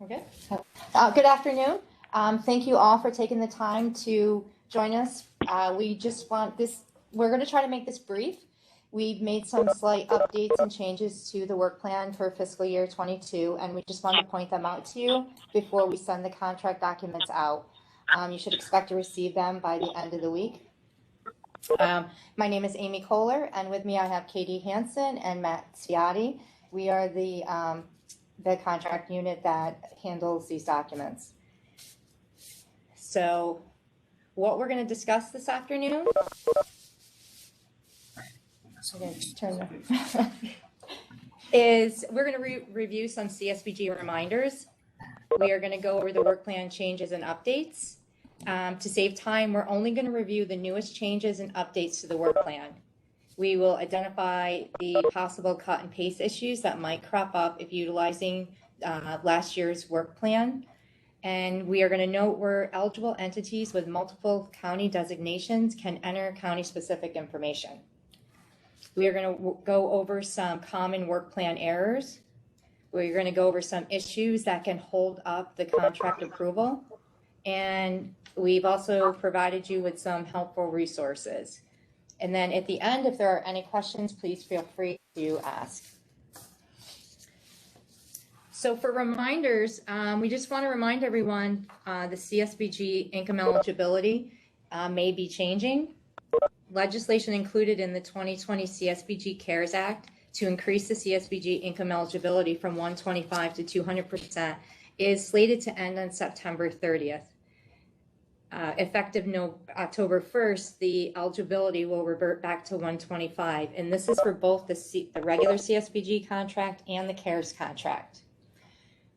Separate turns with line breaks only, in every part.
Okay. Good afternoon. Thank you all for taking the time to join us. We just want this, we're going to try to make this brief. We've made some slight updates and changes to the work plan for fiscal year 22, and we just want to point them out to you before we send the contract documents out. You should expect to receive them by the end of the week. My name is Amy Kohler, and with me I have Katie Hansen and Matt Ciotti. We are the contract unit that handles these documents. So what we're going to discuss this afternoon, is we're going to review some CSBG reminders. We are going to go over the work plan changes and updates. To save time, we're only going to review the newest changes and updates to the work plan. We will identify the possible cut and paste issues that might crop up if utilizing last year's work plan. And we are going to note where eligible entities with multiple county designations can enter county-specific information. We are going to go over some common work plan errors. We're going to go over some issues that can hold up the contract approval. And we've also provided you with some helpful resources. And then at the end, if there are any questions, please feel free to ask. So for reminders, we just want to remind everyone the CSBG income eligibility may be changing. Legislation included in the 2020 CSBG CARES Act to increase the CSBG income eligibility from 125 to 200% is slated to end on September 30th. Effective October 1st, the eligibility will revert back to 125, and this is for both the regular CSBG contract and the CARES contract.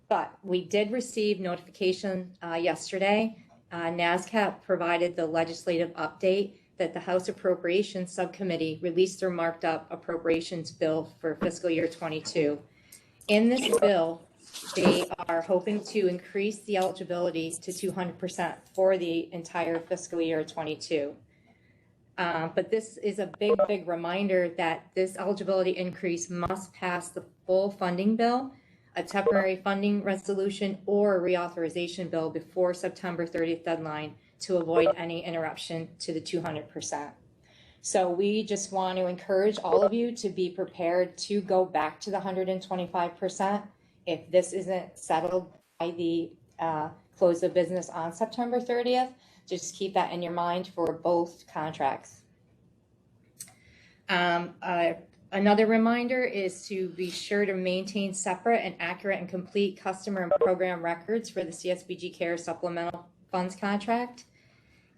But we did receive notification yesterday. NASCAP provided the legislative update that the House Appropriations Subcommittee released their marked up appropriations bill for fiscal year 22. In this bill, they are hoping to increase the eligibility to 200% for the entire fiscal year 22. But this is a big reminder that this eligibility increase must pass the full funding bill, a temporary funding resolution, or a reauthorization bill before September 30th deadline to avoid any interruption to the 200%. So we just want to encourage all of you to be prepared to go back to the 125% if this isn't settled by the close of business on September 30th. Just keep that in your mind for both contracts. Another reminder is to be sure to maintain separate and accurate and complete customer and program records for the CSBG CARES Supplemental Funds contract.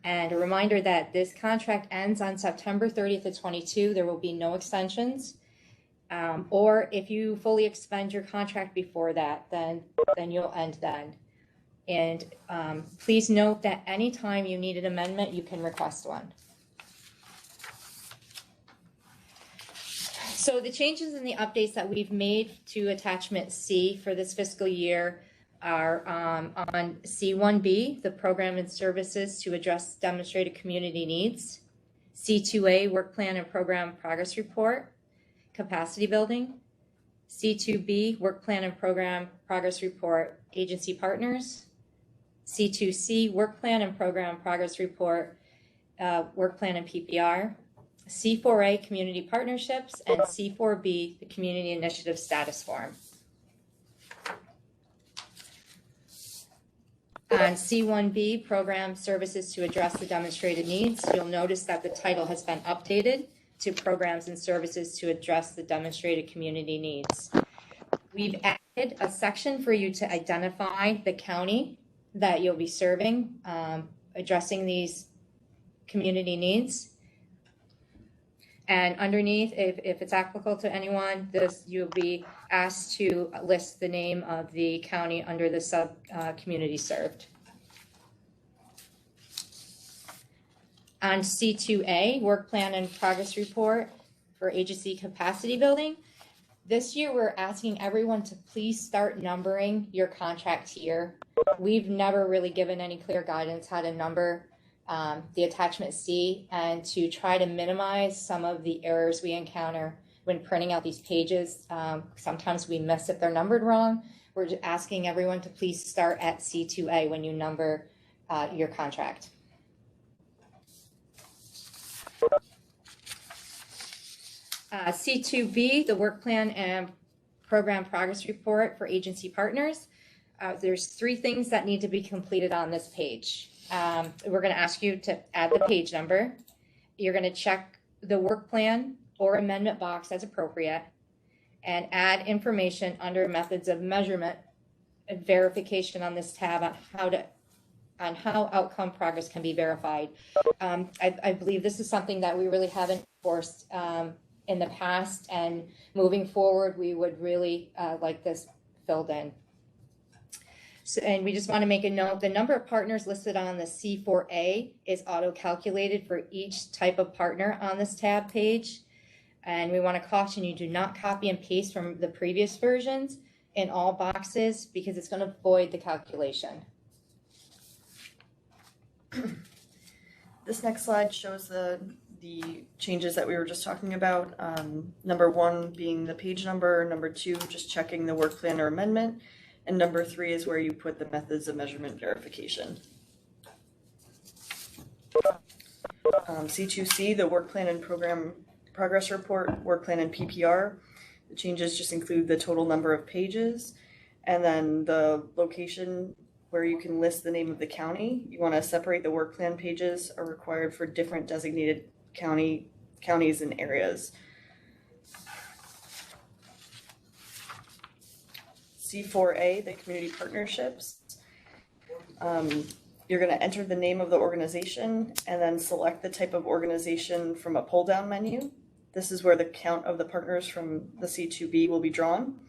And a reminder that this contract ends on September 30th of 22. There will be no extensions. Or if you fully expend your contract before that, then you'll end then. And please note that anytime you need an amendment, you can request one. So the changes and the updates that we've made to attachment C for this fiscal year are on C1B, the program and services to address demonstrated community needs, C2A, work plan and program progress report, capacity building, C2B, work plan and program progress report, agency partners, C2C, work plan and program progress report, work plan and PPR, C4A, community partnerships, and C4B, the community initiative status form. On C1B, program services to address the demonstrated needs, you'll notice that the title has been updated to programs and services to address the demonstrated community needs. We've added a section for you to identify the county that you'll be serving, addressing these community needs. And underneath, if it's applicable to anyone, you'll be asked to list the name of the county under the sub community served. On C2A, work plan and progress report for agency capacity building, this year we're asking everyone to please start numbering your contract here. We've never really given any clear guidance how to number the attachment C, and to try to minimize some of the errors we encounter when printing out these pages. Sometimes we miss if they're numbered wrong. We're just asking everyone to please start at C2A when you number your contract. C2B, the work plan and program progress report for agency partners. There's 3 things that need to be completed on this page. We're going to ask you to add the page number. You're going to check the work plan or amendment box as appropriate, and add information under methods of measurement and verification on this tab on how outcome progress can be verified. I believe this is something that we really haven't enforced in the past, and moving forward, we would really like this filled in. So, and we just want to make a note, the number of partners listed on the C4A is auto-calculated for each type of partner on this tab page. And we want to caution you, do not copy and paste from the previous versions in all boxes, because it's going to void the calculation.
This next slide shows the changes that we were just talking about. Number 1 being the page number, number 2 just checking the work plan or amendment, and number 3 is where you put the methods of measurement verification. C2C, the work plan and program progress report, work plan and PPR. The changes just include the total number of pages, and then the location where you can list the name of the county. You want to separate the work plan pages are required for different designated counties and areas. C4A, the community partnerships. You're going to enter the name of the organization and then select the type of organization from a pull-down menu. This is where the count of the partners from the C2B will be drawn.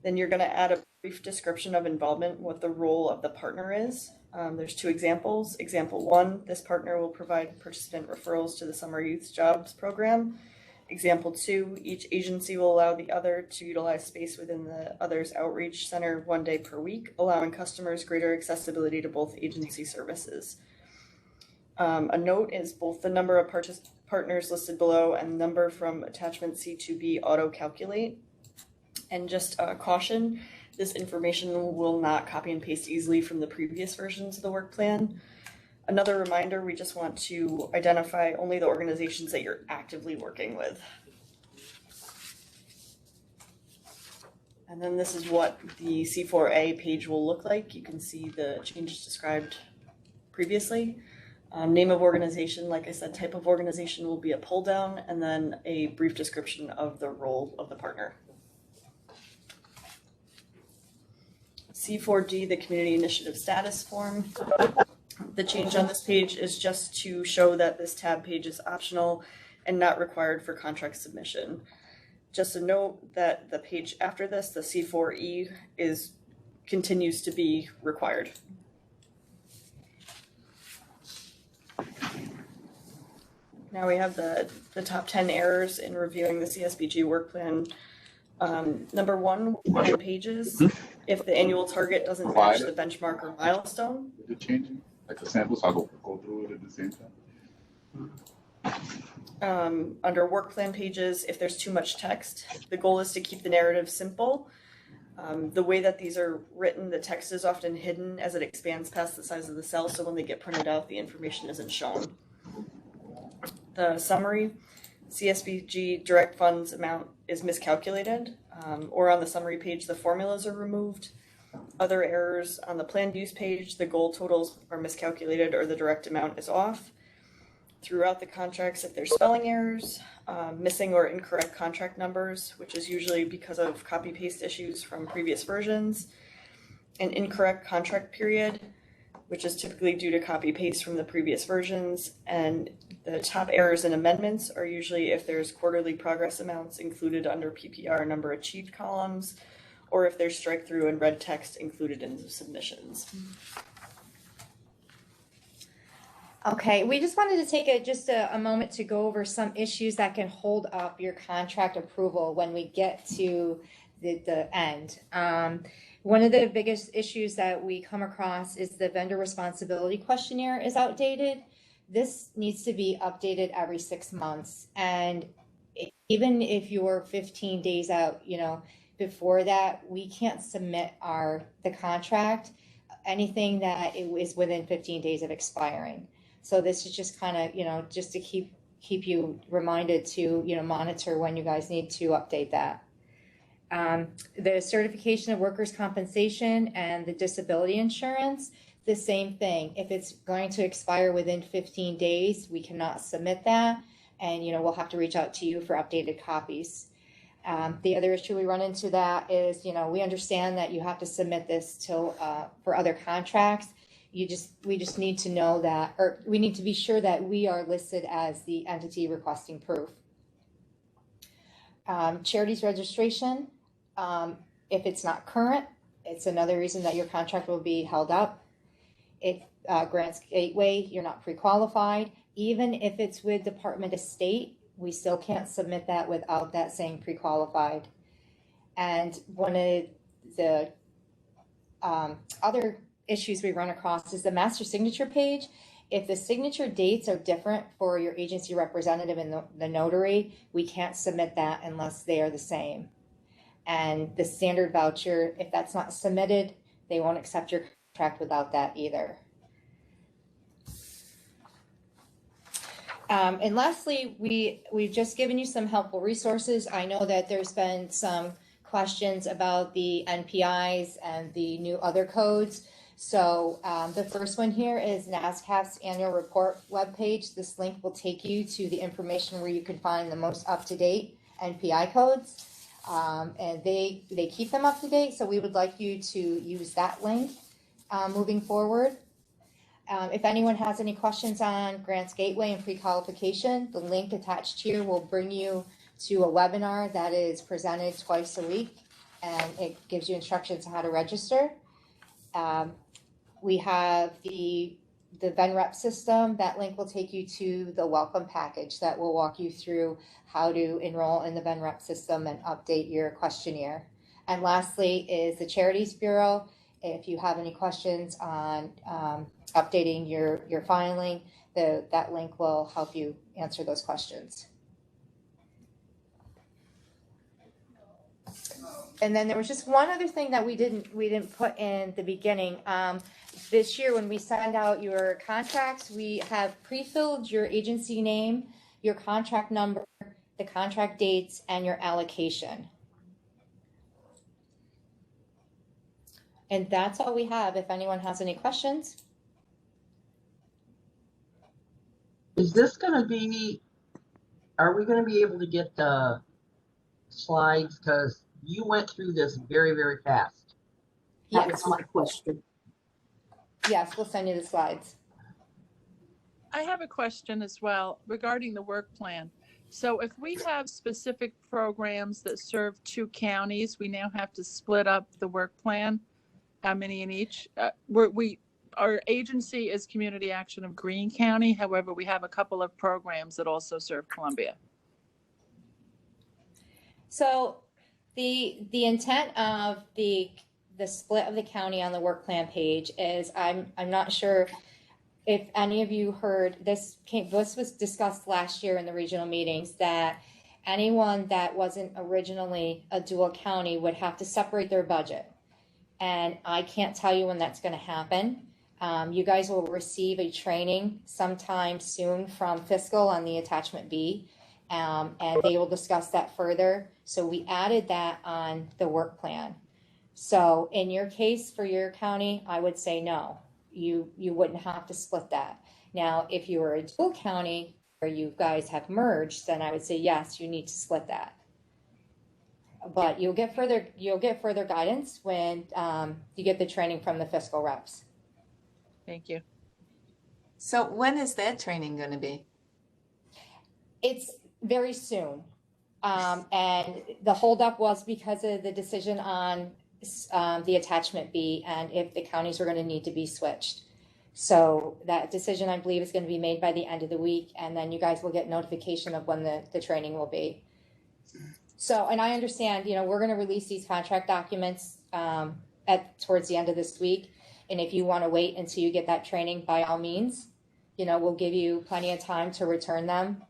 Then you're going to add a brief description of involvement, what the role of the partner is. There's 2 examples. Example 1, this partner will provide participant referrals to the Summer Youth Jobs Program. Example 2, each agency will allow the other to utilize space within the other's outreach center 1 day per week, allowing customers greater accessibility to both agency services. A note is both the number of partners listed below and number from attachment C2B auto-calculate. And just caution, this information will not copy and paste easily from the previous versions of the work plan. Another reminder, we just want to identify only the organizations that you're actively working with. And then this is what the C4A page will look like. You can see the changes described previously. Name of organization, like I said, type of organization will be a pull down, and then a brief description of the role of the partner. C4D, the community initiative status form. The change on this page is just to show that this tab page is optional and not required for contract submission. Just a note that the page after this, the C4E, continues to be required. Now we have the top 10 errors in reviewing the CSBG work plan. Number 1, pages. If the annual target doesn't match the benchmark or milestone.
Is it changing? Like the samples, I'll go through it at the same time.
Under work plan pages, if there's too much text, the goal is to keep the narrative simple. The way that these are written, the text is often hidden as it expands past the size of the cell, so when they get printed out, the information isn't shown. The summary, CSBG direct funds amount is miscalculated, or on the summary page, the formulas are removed. Other errors on the planned use page, the goal totals are miscalculated or the direct amount is off. Throughout the contracts, if there's spelling errors, missing or incorrect contract numbers, which is usually because of copy-paste issues from previous versions, an incorrect contract period, which is typically due to copy-paste from the previous versions, and the top errors and amendments are usually if there's quarterly progress amounts included under PPR number achieved columns, or if there's strike-through and red text included in the submissions.
Okay, we just wanted to take a moment to go over some issues that can hold up your contract approval when we get to the end. One of the biggest issues that we come across is the vendor responsibility questionnaire is outdated. this needs to be updated every 6 months. And even if you're 15 days out, before that, we can't submit the contract, anything that it is within 15 days of expiring. So this is just kind of, just to keep you reminded to, monitor when you guys need to update that. The certification of workers' compensation and the disability insurance, the same thing. If it's going to expire within 15 days, we cannot submit that. And, we'll have to reach out to you for updated copies. The other issue we run into that is, we understand that you have to submit this for other contracts. We just need to know that, or we need to be sure that we are listed as the entity requesting proof. Charities registration, if it's not current, it's another reason that your contract will be held up. If Grants Gateway, you're not pre-qualified, even if it's with Department of State, we still can't submit that without that saying pre-qualified. And one of the other issues we run across is the master signature page. If the signature dates are different for your agency representative and the notary, we can't submit that unless they are the same. And the standard voucher, if that's not submitted, they won't accept your contract without that either. And lastly, we've just given you some helpful resources. I know that there's been some questions about the NPIs and the new other codes. So the first one here is NASCAP's annual report webpage. This link will take you to the information where you can find the most up-to-date NPI codes. And they keep them up to date, so we would like you to use that link moving forward. If anyone has any questions on Grants Gateway and pre-qualification, the link attached here will bring you to a webinar that is presented twice a week, and it gives you instructions on how to register. We have the VenRep system. That link will take you to the welcome package that will walk you through how to enroll in the VenRep system and update your questionnaire. And lastly is the Charities Bureau. If you have any questions on updating your filing, that link will help you answer those questions. And then there was just one other thing that we didn't put in the beginning. This year when we send out your contracts, we have pre-filled your agency name, your contract number, the contract dates, and your allocation. And that's all we have. If anyone has any questions.
Is this going to be, are we going to be able to get the slides? Because you went through this very, very fast.
Yes.
That was my question.
Yes, we'll send you the slides.
I have a question as well regarding the work plan. So if we have specific programs that serve 2 counties, we now have to split up the work plan. How many in each? Our agency is Community Action of Greene County. However, we have a couple of programs that also serve Columbia.
So the intent of the split of the county on the work plan page is I'm not sure if any of you heard this was discussed last year in the regional meetings, that anyone that wasn't originally a dual county would have to separate their budget. And I can't tell you when that's going to happen. You guys will receive a training sometime soon from Fiscal on the attachment B, and they will discuss that further. So we added that on the work plan. So in your case for your county, I would say no, you wouldn't have to split that. Now, if you were a dual county where you guys have merged, then I would say yes, you need to split that. But you'll get further guidance when you get the training from the Fiscal reps.
Thank you.
So when is that training going to be?
It's very soon. And the holdup was because of the decision on the attachment B and if the counties were going to need to be switched. So that decision, I believe, is going to be made by the end of the week. And then you guys will get notification of when the training will be. So, and I understand, we're going to release these contract documents towards the end of this week. And if you want to wait until you get that training, by all means, we'll give you plenty of time to return them.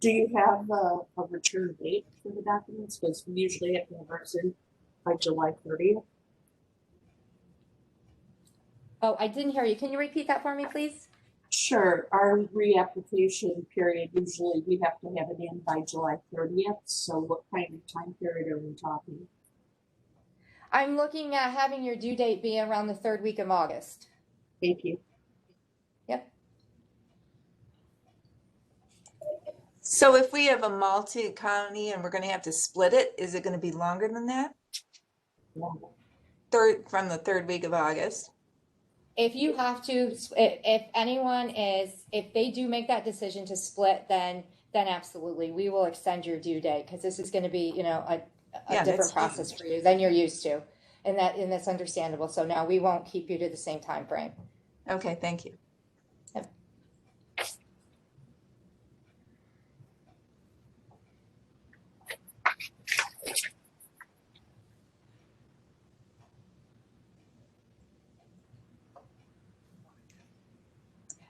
Do you have a return date for the documents? Because we usually have to have ours in by July 30th.
Oh, I didn't hear you. Can you repeat that for me, please?
Sure, our reapplication period, usually we have to have it in by July 30th. So what kind of time period are we talking?
I'm looking at having your due date be around the 3rd week of August.
Thank you.
Yep.
So if we have a multi-county and we're gonna have to split it, is it gonna be longer than that? From the 3rd week of August?
If you have to, if they do make that decision to split, then absolutely, we will extend your due date, because this is going to be, a
Yeah,
different
that's
process
huge.
for you than you're used to. And that's understandable. So no, we won't keep you to the same time frame.
Okay, thank you.
Yep.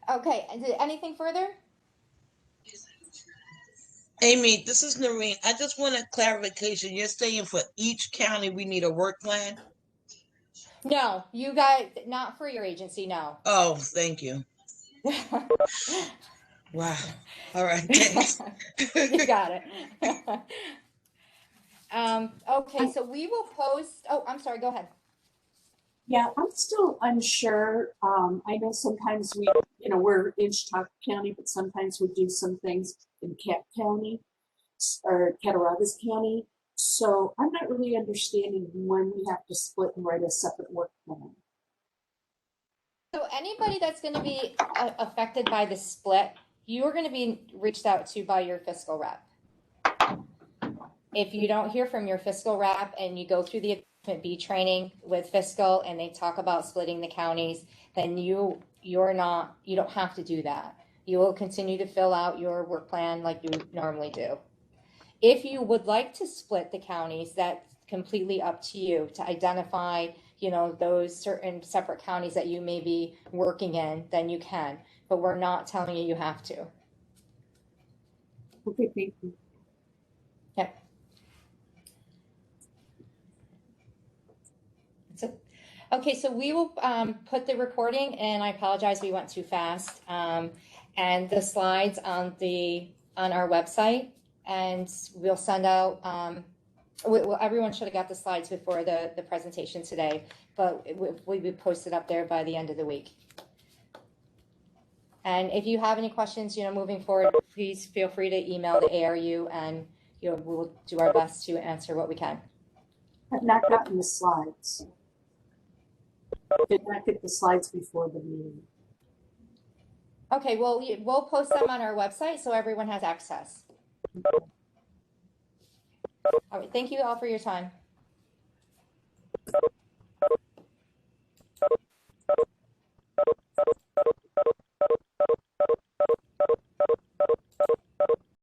Okay, and anything further?
Amy, this is Noreen. I just want a clarification. You're saying for each county we need a work plan?
No, you guys, not for your agency, no.
Oh, thank you. Wow. All right, thanks.
You got it. Okay, so we will post, oh, I'm sorry, go ahead.
Yeah, I'm still unsure. I know sometimes we're in Chautauqua County, but sometimes we do some things in Cat County or Cattaraugus County. So I'm not really understanding when we have to split and write a separate work plan.
So anybody that's going to be affected by the split, you're going to be reached out to by your fiscal rep. If you don't hear from your fiscal rep and you go through the Attachment B training with fiscal and they talk about splitting the counties, then you don't have to do that. You will continue to fill out your work plan like you normally do. If you would like to split the counties, that's completely up to you to identify, those certain separate counties that you may be working in, then you can. But we're not telling you have to.
Okay, thank you.
Yep. That's it. Okay, so we will put the recording, and I apologize we went too fast, and the slides on our website, and we'll send out, everyone should have got the slides before the presentation today, but we'll be posted up there by the end of the week. And if you have any questions, moving forward, please feel free to email the ARU, and we'll do our best to answer what we can.
I've not gotten the slides. Did not get the slides before the meeting.
Okay, well, we'll post them on our website so everyone has access. All right, thank you all for your time.